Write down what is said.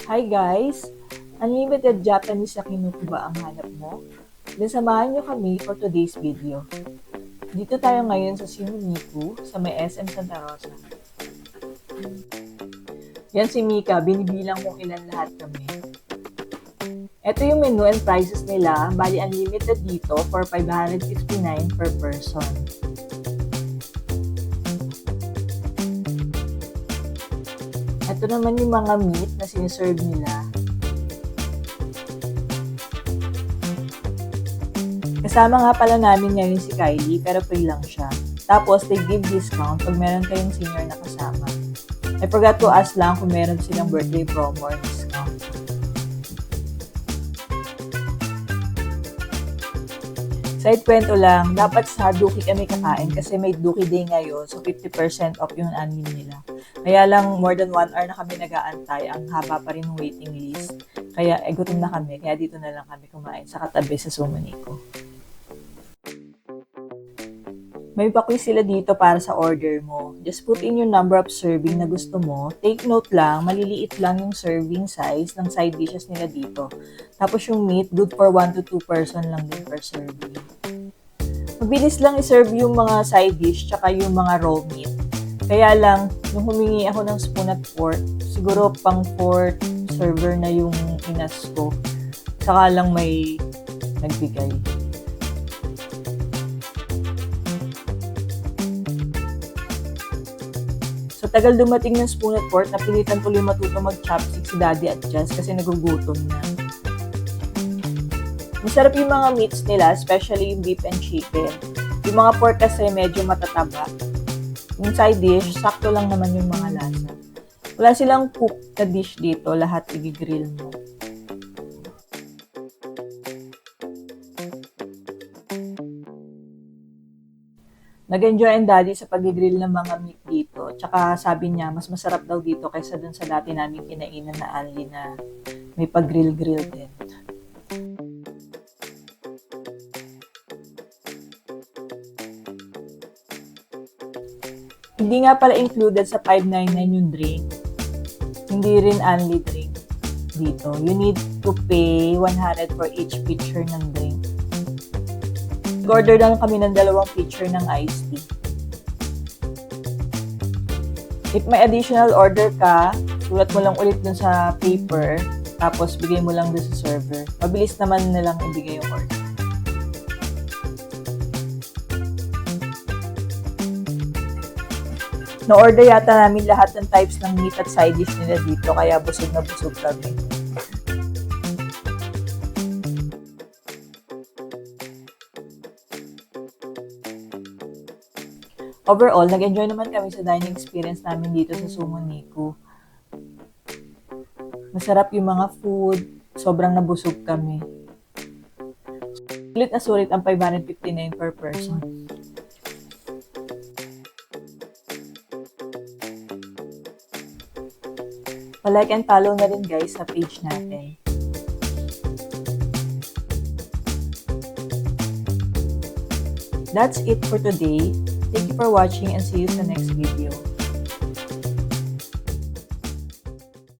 Hi guys! Unlimited Japanese Yakiniku ba ang hanap mo? Then samahan niyo kami for today's video. Dito tayo ngayon sa Shimoniku sa may SM Santa Rosa. Yan si Mika, binibilang kung ilan lahat kami. Ito yung menu and prices nila, bali unlimited dito for 559 per person. Ito naman yung mga meat na siniserve nila. Kasama nga pala namin ngayon si Kylie, pero free lang siya. Tapos, they give discount pag meron kayong senior na kasama. I forgot to ask lang kung meron silang birthday promo or discount. Side kwento lang, dapat sa Duki kami kakain kasi may Duki Day ngayon, so 50% off yung anin nila. Kaya lang, more than 1 hour na kami nag-aantay, ang haba pa rin ng waiting list. Kaya, gutom na kami, kaya dito na lang kami kumain sa katabi sa Sumoniko. May pa-quiz sila dito para sa order mo. Just put in your number of serving na gusto mo. Take note lang, maliliit lang yung serving size ng side dishes nila dito. Tapos yung meat, good for 1 to 2 person lang din per serving. Mabilis lang i-serve yung mga side dish tsaka yung mga raw meat. Kaya lang, nung humingi ako ng spoon at fork, siguro pang 4th server na yung inas ko. Saka lang may nagbigay. Sa tagal dumating ng spoon at fork, napilitan tuloy matuto mag-chopstick si Daddy at Jazz kasi nagugutom na. Masarap yung mga meats nila, especially yung beef and chicken. Yung mga pork kasi medyo matataba. Yung side dish, sakto lang naman yung mga lasa. Wala silang cooked na dish dito, lahat i-grill mo. Nag-enjoy ang Daddy sa pag-grill ng mga meat dito. Tsaka sabi niya, mas masarap daw dito kaysa dun sa dati namin kinainan na Anli na may pag-grill-grill din. Hindi nga pala included sa 599 yung drink. Hindi rin only drink dito. You need to pay 100 for each pitcher ng drink. Order lang kami ng 2 pitcher ng iced tea. If may additional order ka, sulat mo lang ulit dun sa paper, tapos bigay mo lang dun sa server. Mabilis naman nilang ibigay yung order. Na-order yata namin lahat ng types ng meat at side dish nila dito, kaya busog na busog kami. Overall, nag-enjoy naman kami sa dining experience namin dito sa Sumoniko. Masarap yung mga food, sobrang nabusog kami. Sulit na sulit ang 559 per person. Pa-like and follow na rin guys sa page natin. That's it for today. Thank you for watching and see you sa next video.